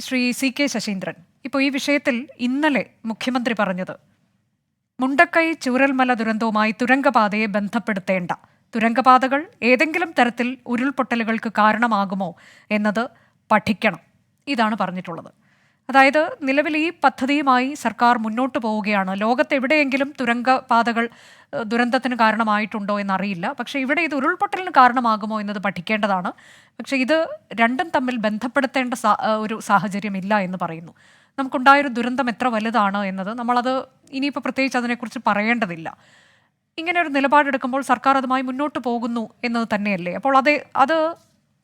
Shri C K Saseendran, ഇപ്പോൾ ഈ വിഷയത്തിൽ ഇന്നലെ മുഖ്യമന്ത്രി പറഞ്ഞത് മുണ്ടക്കൈ ചൂരൽമല ദുരന്തവുമായി തുരങ്കപാതയെ ബന്ധപ്പെടുത്തേണ്ട, തുരങ്കപാതകൾ ഏതെങ്കിലും തരത്തിൽ ഉരുൾപൊട്ടലുകൾക്ക് കാരണമാകുമോ എന്നത് പഠിക്കണം, ഇതാണ് പറഞ്ഞിട്ടുള്ളത്. അതായത് നിലവിൽ ഈ പദ്ധതിയുമായി സർക്കാർ മുന്നോട്ട് പോവുകയാണ്. ലോകത്തെവിടെയെങ്കിലും തുരങ്കപാതകൾ ദുരന്തത്തിന് കാരണമായിട്ടുണ്ടോ എന്നറിയില്ല. പക്ഷേ ഇവിടെ ഇത് ഉരുൾപൊട്ടലിന് കാരണമാകുമോ എന്നത് പഠിക്കേണ്ടതാണ്. പക്ഷേ ഇത് രണ്ടും തമ്മിൽ ബന്ധപ്പെടുത്തേണ്ട ഒരു സാഹചര്യമില്ല എന്ന് പറയുന്നു. നമുക്കുണ്ടായൊരു ദുരന്തം എത്ര വലുതാണ് എന്നത് നമ്മളത് ഇനിയിപ്പോൾ പ്രത്യേകിച്ച് അതിനെക്കുറിച്ച് പറയേണ്ടതില്ല. ഇങ്ങനെ ഒരു നിലപാടെടുക്കുമ്പോൾ സർക്കാർ അതുമായി മുന്നോട്ട് പോകുന്നു എന്നത് തന്നെയല്ലേ? അപ്പോൾ അത്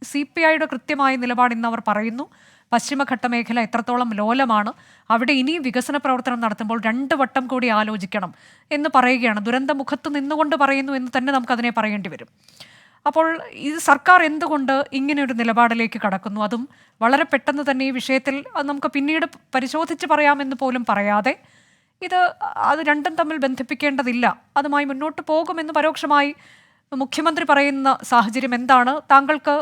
CPIയുടെ കൃത്യമായ നിലപാട് ഇന്ന് അവർ പറയുന്നു. പശ്ചിമഘട്ട മേഖല എത്രത്തോളം ലോലമാണ്, അവിടെ ഇനിയും വികസന പ്രവർത്തനം നടത്തുമ്പോൾ 2 വട്ടം കൂടി ആലോചിക്കണം എന്ന് പറയുകയാണ്. ദുരന്തമുഖത്ത് നിന്നുകൊണ്ട് പറയുന്നു എന്ന് തന്നെ നമുക്കതിനെ പറയേണ്ടി വരും. അപ്പോൾ ഇത് സർക്കാർ എന്തുകൊണ്ട് ഇങ്ങനെയൊരു നിലപാടിലേക്ക് കടക്കുന്നു? അതും വളരെ പെട്ടെന്ന് തന്നെ ഈ വിഷയത്തിൽ അത് നമുക്ക് പിന്നീട് പരിശോധിച്ച് പറയാമെന്ന് പോലും പറയാതെ അത് രണ്ടും തമ്മിൽ ബന്ധിപ്പിക്കേണ്ടതില്ല, അതുമായി മുന്നോട്ട് പോകുമെന്ന് പരോക്ഷമായി മുഖ്യമന്ത്രി പറയുന്ന സാഹചര്യം എന്താണ്? താങ്കൾക്ക്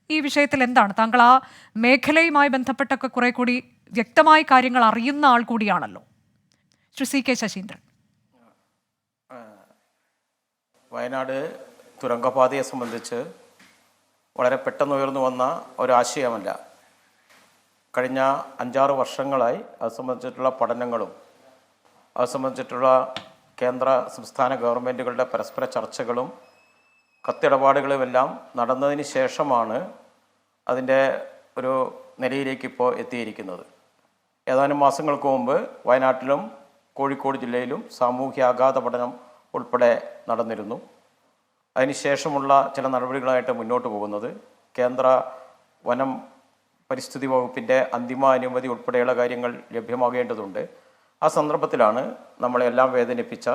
ഈ വിഷയത്തിൽ എന്താണ്? താങ്കൾ ആ മേഖലയുമായി ബന്ധപ്പെട്ടൊക്കെ കുറെ കൂടി വ്യക്തമായി കാര്യങ്ങൾ അറിയുന്ന ആൾ കൂടിയാണല്ലോ. ശ്രീ സി കെ ശശീന്ദ്രൻ, വയനാട് തുരങ്കപാതയെ സംബന്ധിച്ച് വളരെ പെട്ടെന്ന് ഉയർന്നു വന്ന ഒരാശയമല്ല. കഴിഞ്ഞ 5-6 വർഷങ്ങളായി അത് സംബന്ധിച്ചിട്ടുള്ള പഠനങ്ങളും അത് സംബന്ധിച്ചിട്ടുള്ള കേന്ദ്ര സംസ്ഥാന ഗവൺമെൻറ്റുകളുടെ പരസ്പര ചർച്ചകളും കത്തിടപാടുകളുമെല്ലാം നടന്നതിന് ശേഷമാണ് അതിൻ്റെ ഒരു നിലയിലേക്ക് ഇപ്പോൾ എത്തിയിരിക്കുന്നത്. ഏതാനും മാസങ്ങൾക്ക് മുമ്പ് വയനാട്ടിലും കോഴിക്കോട് ജില്ലയിലും സാമൂഹ്യാഘാത പഠനം ഉൾപ്പെടെ നടന്നിരുന്നു. അതിനുശേഷമുള്ള ചില നടപടികളായിട്ട് മുന്നോട്ട് പോകുന്നത് കേന്ദ്ര വനം പരിസ്ഥിതി വകുപ്പിൻ്റെ അന്തിമ അനുമതി ഉൾപ്പെടെയുള്ള കാര്യങ്ങൾ ലഭ്യമാകേണ്ടതുണ്ട്. ആ സന്ദർഭത്തിലാണ് നമ്മളെല്ലാം വേദനിപ്പിച്ച,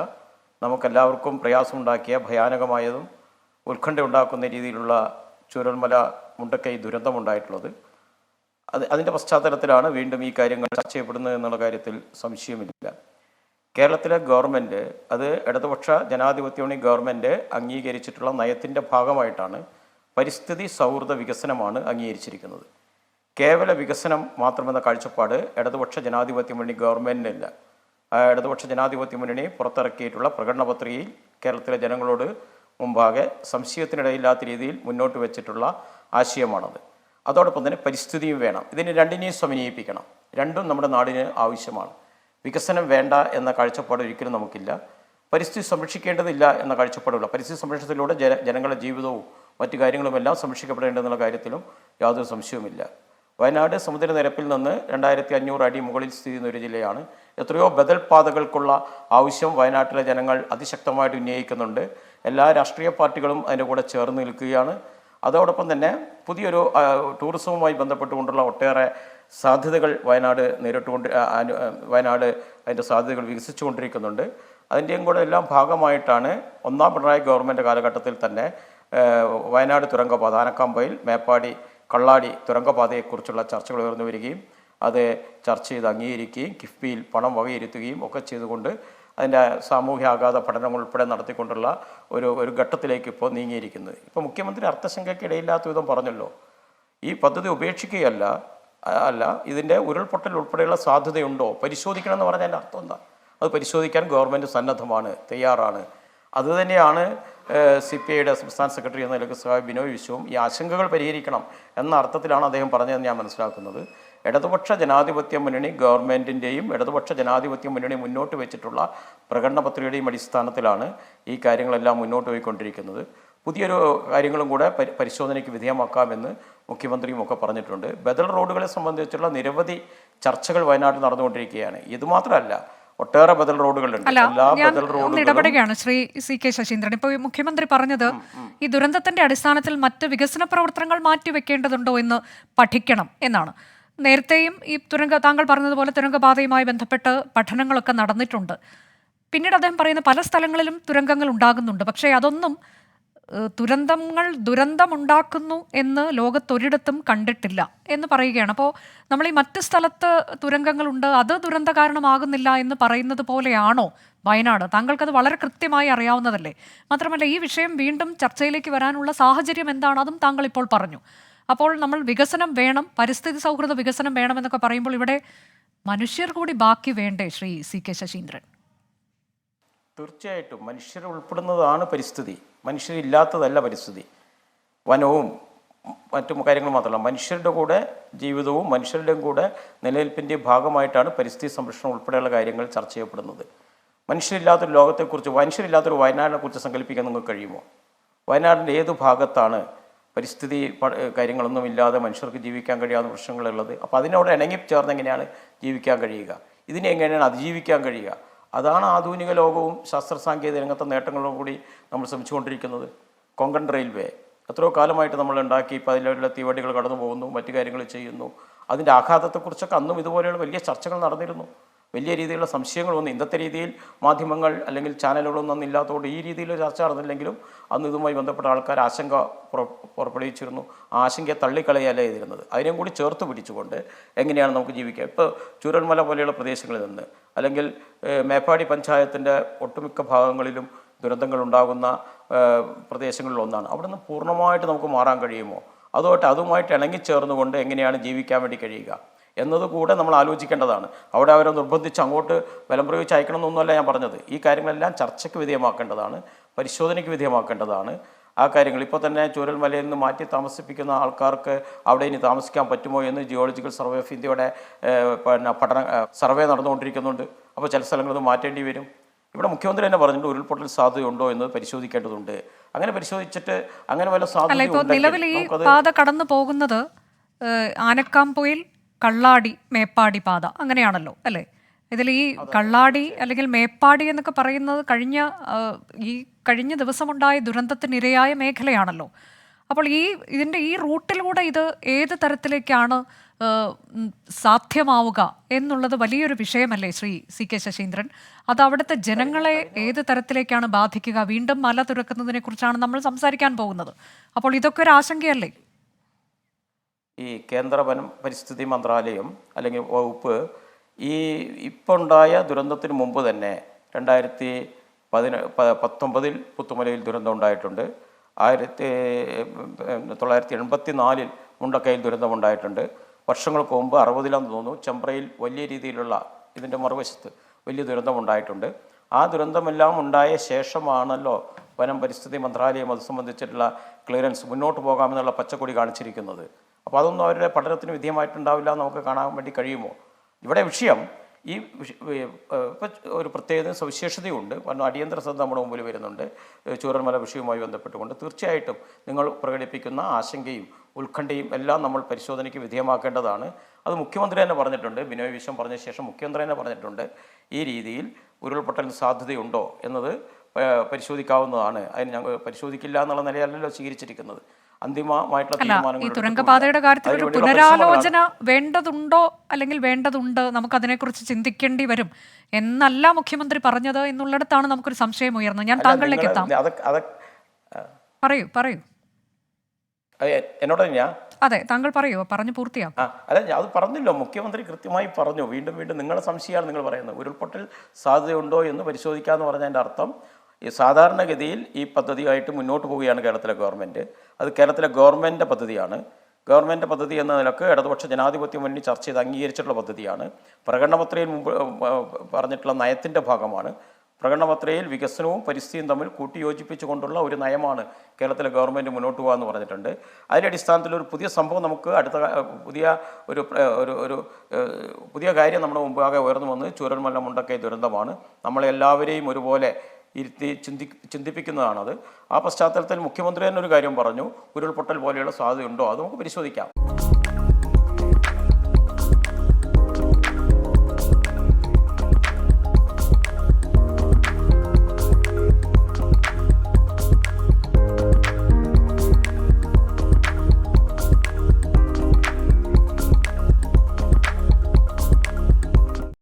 നമുക്കെല്ലാവർക്കും പ്രയാസമുണ്ടാക്കിയ, ഭയാനകമായതും ഉത്കണ്ഠ ഉണ്ടാക്കുന്ന രീതിയിലുള്ള ചൂരൽമല മുണ്ടക്കൈ ദുരന്തമുണ്ടായിട്ടുള്ളത്. അതിൻ്റെ പശ്ചാത്തലത്തിലാണ് വീണ്ടും ഈ കാര്യങ്ങൾ ചർച്ച ചെയ്യപ്പെടുന്നത് എന്നുള്ള കാര്യത്തിൽ സംശയമില്ല. കേരളത്തിലെ ഗവൺമെൻറ്, അത് ഇടതുപക്ഷ ജനാധിപത്യ മുന്നണി ഗവൺമെൻറ് അംഗീകരിച്ചിട്ടുള്ള നയത്തിൻ്റെ ഭാഗമായിട്ടാണ് പരിസ്ഥിതി സൗഹൃദ വികസനമാണ് അംഗീകരിച്ചിരിക്കുന്നത്. കേവല വികസനം മാത്രമെന്ന കാഴ്ചപ്പാട് ഇടതുപക്ഷ ജനാധിപത്യ മുന്നണി ഗവൺമെൻറ്റിനില്ല. ഇടതുപക്ഷ ജനാധിപത്യ മുന്നണി പുറത്തിറക്കിയിട്ടുള്ള പ്രകടന പത്രികയിൽ കേരളത്തിലെ ജനങ്ങളോട് മുമ്പാകെ സംശയത്തിനിടയില്ലാത്ത രീതിയിൽ മുന്നോട്ട് വെച്ചിട്ടുള്ള ആശയമാണത്. അതോടൊപ്പം തന്നെ പരിസ്ഥിതിയും വേണം. ഇതിന് രണ്ടിനെയും സമന്വയിപ്പിക്കണം. രണ്ടും നമ്മുടെ നാടിന് ആവശ്യമാണ്. വികസനം വേണ്ട എന്ന കാഴ്ചപ്പാട് ഒരിക്കലും നമുക്കില്ല. പരിസ്ഥിതി സംരക്ഷിക്കേണ്ടതില്ല എന്ന കാഴ്ചപ്പാടുള്ള, പരിസ്ഥിതി സംരക്ഷണത്തിലൂടെ ജനങ്ങളുടെ ജീവിതവും മറ്റു കാര്യങ്ങളുമെല്ലാം സംരക്ഷിക്കപ്പെടേണ്ടതെന്നുള്ള കാര്യത്തിലും യാതൊരു സംശയവുമില്ല. വയനാട് സമുദ്രനിരപ്പിൽ നിന്ന് 2500 അടി മുകളിൽ സ്ഥിതി ചെയ്യുന്ന ഒരു ജില്ലയാണ്. എത്രയോ ബദൽ പാതകൾക്കുള്ള ആവശ്യം വയനാട്ടിലെ ജനങ്ങൾ അതിശക്തമായിട്ട് ഉന്നയിക്കുന്നുണ്ട്. എല്ലാ രാഷ്ട്രീയ പാർട്ടികളും അതിൻ്റെ കൂടെ ചേർന്ന് നിൽക്കുകയാണ്. അതോടൊപ്പം തന്നെ പുതിയൊരു ടൂറിസവുമായി ബന്ധപ്പെട്ടുകൊണ്ടുള്ള ഒട്ടേറെ സാധ്യതകൾ വയനാട് വയനാട് അതിൻ്റെ സാധ്യതകൾ വികസിച്ചുകൊണ്ടിരിക്കുന്നുണ്ട്. അതിൻ്റെയും കൂടെ എല്ലാം ഭാഗമായിട്ടാണ് 1ാം പിണറായി ഗവൺമെൻറ് കാലഘട്ടത്തിൽ തന്നെ വയനാട് തുരങ്കപാത, ആനക്കാമ്പയിൽ മേപ്പാടി കള്ളാടി തുരങ്കപാതയെക്കുറിച്ചുള്ള ചർച്ചകൾ ഉയർന്നു വരികയും അത് ചർച്ച ചെയ്ത് അംഗീകരിക്കുകയും കിഫ്ബിയിൽ പണം വകയിരുത്തുകയും ഒക്കെ ചെയ്തുകൊണ്ട് അതിൻ്റെ സാമൂഹ്യാഘാത പഠനങ്ങൾ ഉൾപ്പെടെ നടത്തിക്കൊണ്ടുള്ള ഒരു ഘട്ടത്തിലേക്ക് ഇപ്പോൾ നീങ്ങിയിരിക്കുന്നത്. ഇപ്പോൾ മുഖ്യമന്ത്രി അർത്ഥശങ്കയ്ക്ക് ഇടയില്ലാത്ത വിധം പറഞ്ഞല്ലോ, ഈ പദ്ധതി ഉപേക്ഷിക്കുകയല്ല, ഇതിൻ്റെ ഉരുൾപൊട്ടൽ ഉൾപ്പെടെയുള്ള സാധ്യതയുണ്ടോ പരിശോധിക്കണം എന്ന് പറഞ്ഞാൽ അതിൻ്റെ അർത്ഥം എന്താ? അത് പരിശോധിക്കാൻ ഗവൺമെൻറ് സന്നദ്ധമാണ്, തയ്യാറാണ്. അതുതന്നെയാണ് CPIയുടെ സംസ്ഥാന സെക്രട്ടറി എന്ന നിലയ്ക്ക് സഹാബ് ബിനോയ് വിശ്വവും ഈ ആശങ്കകൾ പരിഹരിക്കണം എന്ന അർത്ഥത്തിലാണ് അദ്ദേഹം പറഞ്ഞതെന്ന് ഞാൻ മനസ്സിലാക്കുന്നത്. ഇടതുപക്ഷ ജനാധിപത്യ മുന്നണി ഗവൺമെൻറ്റിൻ്റെയും ഇടതുപക്ഷ ജനാധിപത്യ മുന്നണി മുന്നോട്ട് വെച്ചിട്ടുള്ള പ്രകടന പത്രികയുടെയും അടിസ്ഥാനത്തിലാണ് ഈ കാര്യങ്ങളെല്ലാം മുന്നോട്ട് പോയിക്കൊണ്ടിരിക്കുന്നത്. പുതിയൊരു കാര്യങ്ങളും കൂടെ പരിശോധനയ്ക്ക് വിധേയമാക്കാമെന്ന് മുഖ്യമന്ത്രിയും ഒക്കെ പറഞ്ഞിട്ടുണ്ട്. ബദൽ റോഡുകളെ സംബന്ധിച്ചുള്ള നിരവധി ചർച്ചകൾ വയനാട്ടിൽ നടന്നുകൊണ്ടിരിക്കുകയാണ്. ഇതുമാത്രമല്ല, ഒട്ടേറെ ബദൽ റോഡുകളുണ്ട്. ഇടപെടുകയാണ് ശ്രീ സി കെ ശശീന്ദ്രൻ. ഇപ്പോൾ മുഖ്യമന്ത്രി പറഞ്ഞത് ഈ ദുരന്തത്തിന്റെ അടിസ്ഥാനത്തിൽ മറ്റ് വികസന പ്രവർത്തനങ്ങൾ മാറ്റിവെക്കേണ്ടതുണ്ടോ എന്ന് പഠിക്കണം എന്നാണ്. നേരത്തെയും ഈ താങ്കൾ പറഞ്ഞതുപോലെ തുരങ്കപാതയുമായി ബന്ധപ്പെട്ട് പഠനങ്ങളൊക്കെ നടന്നിട്ടുണ്ട്. പിന്നീട് അദ്ദേഹം പറയുന്ന പല സ്ഥലങ്ങളിലും തുരങ്കങ്ങൾ ഉണ്ടാകുന്നുണ്ട്. പക്ഷേ അതൊന്നും ദുരന്തമുണ്ടാക്കുന്നു എന്ന് ലോകത്തൊരിടത്തും കണ്ടിട്ടില്ല എന്ന് പറയുകയാണ്. അപ്പോൾ നമ്മൾ ഈ മറ്റ് സ്ഥലത്ത് തുരങ്കങ്ങളുണ്ട്, അത് ദുരന്ത കാരണമാകുന്നില്ല എന്ന് പറയുന്നത് പോലെയാണോ വയനാട്? താങ്കൾക്കത് വളരെ കൃത്യമായി അറിയാവുന്നതല്ലേ? മാത്രമല്ല, ഈ വിഷയം വീണ്ടും ചർച്ചയിലേക്ക് വരാനുള്ള സാഹചര്യം എന്താണ്, അതും താങ്കൾ ഇപ്പോൾ പറഞ്ഞു. അപ്പോൾ നമ്മൾ വികസനം വേണം, പരിസ്ഥിതി സൗഹൃദ വികസനം വേണമെന്നൊക്കെ പറയുമ്പോൾ ഇവിടെ മനുഷ്യർ കൂടി ബാക്കി വേണ്ടേ ശ്രീ സി കെ ശശീന്ദ്രൻ? തീർച്ചയായിട്ടും മനുഷ്യർ ഉൾപ്പെടുന്നതാണ് പരിസ്ഥിതി, മനുഷ്യരില്ലാത്തതല്ല പരിസ്ഥിതി. വനവും മറ്റു കാര്യങ്ങൾ മാത്രമല്ല, മനുഷ്യരുടെ കൂടെ ജീവിതവും മനുഷ്യരുടെയും കൂടെ നിലനിൽപ്പിൻ്റെ ഭാഗമായിട്ടാണ് പരിസ്ഥിതി സംരക്ഷണം ഉൾപ്പെടെയുള്ള കാര്യങ്ങൾ ചർച്ച ചെയ്യപ്പെടുന്നത്. മനുഷ്യരില്ലാത്തൊരു ലോകത്തെക്കുറിച്ച്, മനുഷ്യരില്ലാത്തൊരു വയനാടിനെക്കുറിച്ച് സങ്കല്പിക്കാൻ നിങ്ങൾക്ക് കഴിയുമോ? വയനാടിൻ്റെ ഏത് ഭാഗത്താണ് പരിസ്ഥിതി കാര്യങ്ങളൊന്നും ഇല്ലാതെ മനുഷ്യർക്ക് ജീവിക്കാൻ കഴിയാവുന്ന പ്രശ്നങ്ങളുള്ളത്? അപ്പോൾ അതിനോട് ഇണങ്ങിച്ചേർന്ന് എങ്ങനെയാണ് ജീവിക്കാൻ കഴിയുക? ഇതിനെ എങ്ങനെയാണ് അതിജീവിക്കാൻ കഴിയുക? അതാണ് ആധുനിക ലോകവും ശാസ്ത്ര സാങ്കേതിക രംഗത്തെ നേട്ടങ്ങളും കൂടി നമ്മൾ ശ്രമിച്ചുകൊണ്ടിരിക്കുന്നത്. കൊങ്കൺ റെയിൽവേ എത്രയോ കാലമായിട്ട് നമ്മൾ ഉണ്ടാക്കി, ഇപ്പോൾ അതിലുള്ള തീവണ്ടികൾ കടന്നു പോകുന്നു, മറ്റു കാര്യങ്ങൾ ചെയ്യുന്നു. അതിൻ്റെ ആഘാതത്തെക്കുറിച്ചൊക്കെ അന്നും ഇതുപോലെയുള്ള വലിയ ചർച്ചകൾ നടന്നിരുന്നു. വലിയ രീതിയിലുള്ള സംശയങ്ങളൊന്നും ഇന്നത്തെ രീതിയിൽ മാധ്യമങ്ങൾ അല്ലെങ്കിൽ ചാനലുകളൊന്നും അന്ന് ഇല്ലാത്തതുകൊണ്ട് ഈ രീതിയിൽ ചർച്ച നടന്നില്ലെങ്കിലും അന്ന് ഇതുമായി ബന്ധപ്പെട്ട ആൾക്കാർ ആശങ്ക പുറപ്പെടുവിച്ചിരുന്നു. ആ ആശങ്കയെ തള്ളിക്കളയല്ല ചെയ്തിരുന്നത്. അതിനെയും കൂടി ചേർത്ത് പിടിച്ചുകൊണ്ട് എങ്ങനെയാണ് നമുക്ക് ജീവിക്കുക. ഇപ്പോൾ ചൂരൽമല പോലെയുള്ള പ്രദേശങ്ങളിൽ നിന്ന്, അല്ലെങ്കിൽ മേപ്പാടി പഞ്ചായത്തിൻ്റെ ഒട്ടുമിക്ക ഭാഗങ്ങളിലും ദുരന്തങ്ങൾ ഉണ്ടാകുന്ന പ്രദേശങ്ങളിലൊന്നാണ്. അവിടെ നിന്ന് പൂർണ്ണമായിട്ട് നമുക്ക് മാറാൻ കഴിയുമോ? അതുമായിട്ട് ഇണങ്ങിച്ചേർന്നുകൊണ്ട് എങ്ങനെയാണ് ജീവിക്കാൻ വേണ്ടി കഴിയുക എന്നതുകൂടെ നമ്മൾ ആലോചിക്കേണ്ടതാണ്. അവിടെ അവരെ നിർബന്ധിച്ച് അങ്ങോട്ട് ബലം പ്രയോഗിച്ച് അയക്കണമെന്നൊന്നുമല്ല ഞാൻ പറഞ്ഞത്. ഈ കാര്യങ്ങളെല്ലാം ചർച്ചയ്ക്ക് വിധേയമാക്കേണ്ടതാണ്, പരിശോധനയ്ക്ക് വിധേയമാക്കേണ്ടതാണ്. ആ കാര്യങ്ങൾ ഇപ്പോൾ തന്നെ ചൂരൽമലയിൽ നിന്ന് മാറ്റി താമസിപ്പിക്കുന്ന ആൾക്കാർക്ക് അവിടെ ഇനി താമസിക്കാൻ പറ്റുമോ എന്ന് ജിയോളജിക്കൽ സർവേ ഓഫ് ഇന്ത്യയുടെ സർവേ നടന്നുകൊണ്ടിരിക്കുന്നുണ്ട്. അപ്പോൾ ചില സ്ഥലങ്ങളിൽ മാറ്റേണ്ടി വരും. ഇവിടെ മുഖ്യമന്ത്രി തന്നെ പറഞ്ഞിട്ടുണ്ട് ഉരുൾപൊട്ടൽ സാധ്യതയുണ്ടോ എന്ന് പരിശോധിക്കേണ്ടതുണ്ട്. അങ്ങനെ പരിശോധിച്ചിട്ട് അങ്ങനെ വല്ല സാധ്യത നിലവിൽ ഈ പാത കടന്നു പോകുന്നത് ആനക്കാംപൊയിൽ കള്ളാടി മേപ്പാടി പാത അങ്ങനെയാണല്ലോ അല്ലേ? ഇതിൽ ഈ കള്ളാടി അല്ലെങ്കിൽ മേപ്പാടി എന്നൊക്കെ പറയുന്നത് കഴിഞ്ഞ ദിവസമുണ്ടായ ദുരന്തത്തിനിരയായ മേഖലയാണല്ലോ. അപ്പോൾ ഇതിൻ്റെ ഈ റൂട്ടിലൂടെ ഇത് ഏത് തരത്തിലേക്കാണ് സാധ്യമാവുക എന്നുള്ളത് വലിയൊരു വിഷയമല്ലേ ശ്രീ സി കെ ശശീന്ദ്രൻ? അത് അവിടുത്തെ ജനങ്ങളെ ഏത് തരത്തിലേക്കാണ് ബാധിക്കുക? വീണ്ടും മല തുറക്കുന്നതിനെ കുറിച്ചാണ് നമ്മൾ സംസാരിക്കാൻ പോകുന്നത്. അപ്പോൾ ഇതൊക്കെ ഒരു ആശങ്കയല്ലേ? ഈ കേന്ദ്ര വനം പരിസ്ഥിതി മന്ത്രാലയം അല്ലെങ്കിൽ വകുപ്പ് ഇപ്പോൾ ഉണ്ടായ ദുരന്തത്തിന് മുമ്പ് തന്നെ 2019 പുത്തുമലയിൽ ദുരന്തം ഉണ്ടായിട്ടുണ്ട്. 1984 മുണ്ടക്കയിൽ ദുരന്തമുണ്ടായിട്ടുണ്ട്. വർഷങ്ങൾക്ക് മുമ്പ് 60-ലാണെന്ന് തോന്നുന്നു ചെമ്പ്രയിൽ വലിയ രീതിയിലുള്ള ഇതിൻ്റെ മറുവശത്ത് വലിയ ദുരന്തമുണ്ടായിട്ടുണ്ട്. ആ ദുരന്തമെല്ലാം ഉണ്ടായ ശേഷമാണല്ലോ വനം പരിസ്ഥിതി മന്ത്രാലയം അത് സംബന്ധിച്ചിട്ടുള്ള ക്ലിയറൻസ് മുന്നോട്ട് പോകാമെന്നുള്ള പച്ചക്കൊടി കാണിച്ചിരിക്കുന്നത്. അപ്പോൾ അതൊന്നും അവരുടെ പഠനത്തിന് വിധേയമായിട്ടുണ്ടാവില്ല നമുക്ക് കാണാൻ വേണ്ടി കഴിയുമോ? ഇവിടെ വിഷയം ഇപ്പം ഒരു പ്രത്യേകത സവിശേഷതയുണ്ട്. കാരണം അടിയന്തര ശ്രദ്ധ നമ്മുടെ മുമ്പിൽ വരുന്നുണ്ട് ചൂരൽമല വിഷയവുമായി ബന്ധപ്പെട്ടുകൊണ്ട്. തീർച്ചയായിട്ടും നിങ്ങൾ പ്രകടിപ്പിക്കുന്ന ആശങ്കയും ഉത്കണ്ഠയും എല്ലാം നമ്മൾ പരിശോധനയ്ക്ക് വിധേയമാക്കേണ്ടതാണ്. അത് മുഖ്യമന്ത്രി തന്നെ പറഞ്ഞിട്ടുണ്ട്. ബിനോയ് വിശ്വം പറഞ്ഞ ശേഷം മുഖ്യമന്ത്രി തന്നെ പറഞ്ഞിട്ടുണ്ട് ഈ രീതിയിൽ ഉരുൾപൊട്ടലിന് സാധ്യതയുണ്ടോ എന്നത് പരിശോധിക്കാവുന്നതാണ്. അതിന് ഞങ്ങൾ പരിശോധിക്കില്ല എന്നുള്ള നിലയല്ലല്ലോ സ്വീകരിച്ചിരിക്കുന്നത്. അന്തിമമായിട്ടുള്ള തീരുമാനങ്ങൾ തുരങ്കപാതയുടെ കാര്യത്തിൽ ഒരു പുനരാലോചന വേണ്ടതുണ്ടോ അല്ലെങ്കിൽ വേണ്ടതുണ്ട്, നമുക്കതിനെക്കുറിച്ച് ചിന്തിക്കേണ്ടി വരും എന്നല്ല മുഖ്യമന്ത്രി പറഞ്ഞത് എന്നുള്ളിടത്താണ് നമുക്കൊരു സംശയം ഉയർന്നത്. ഞാൻ താങ്കളിലേക്ക് എത്താം. പറയൂ. എന്നോട് തന്നെയാ? അതെ, താങ്കൾ പറയൂ, പറഞ്ഞു പൂർത്തിയാക്കും. അല്ല, അത് പറഞ്ഞല്ലോ, മുഖ്യമന്ത്രി കൃത്യമായി പറഞ്ഞു. വീണ്ടും നിങ്ങളുടെ സംശയമാണ് നിങ്ങൾ പറയുന്നത്. ഉരുൾപൊട്ടൽ സാധ്യതയുണ്ടോ എന്ന് പരിശോധിക്കാമെന്ന് പറഞ്ഞതിൻ്റെ അർത്ഥം ഈ സാധാരണഗതിയിൽ ഈ പദ്ധതിയായിട്ട് മുന്നോട്ട് പോവുകയാണ് കേരളത്തിലെ ഗവൺമെൻറ്. അത് കേരളത്തിലെ ഗവൺമെൻറ്റിൻ്റെ പദ്ധതിയാണ്. ഗവൺമെൻറ് പദ്ധതി എന്ന നിലക്ക് ഇടതുപക്ഷ ജനാധിപത്യ മുന്നണി ചർച്ച ചെയ്ത് അംഗീകരിച്ചിട്ടുള്ള പദ്ധതിയാണ്. പ്രകടനപത്രയിൽ മുമ്പ് പറഞ്ഞിട്ടുള്ള നയത്തിൻ്റെ ഭാഗമാണ്. പ്രകടനപത്രയിൽ വികസനവും പരിസ്ഥിതിയും തമ്മിൽ കൂട്ടിയോജിപ്പിച്ചുകൊണ്ടുള്ള ഒരു നയമാണ് കേരളത്തിലെ ഗവൺമെൻറ് മുന്നോട്ട് പോകാമെന്ന് പറഞ്ഞിട്ടുണ്ട്. അതിൻ്റെ അടിസ്ഥാനത്തിൽ ഒരു പുതിയ സംഭവം നമുക്ക് പുതിയ കാര്യം നമ്മുടെ മുമ്പാകെ ഉയർന്നു വന്ന് ചൂരൽമല മുണ്ടക്കൈ ദുരന്തമാണ്. നമ്മളെല്ലാവരെയും ഒരുപോലെ ഇരുത്തി ചിന്തിപ്പിക്കുന്നതാണത്. ആ പശ്ചാത്തലത്തിൽ മുഖ്യമന്ത്രി തന്നെ ഒരു കാര്യം പറഞ്ഞു, ഉരുൾപൊട്ടൽ പോലെയുള്ള സാധ്യതയുണ്ടോ അത് നമുക്ക് പരിശോധിക്കാം.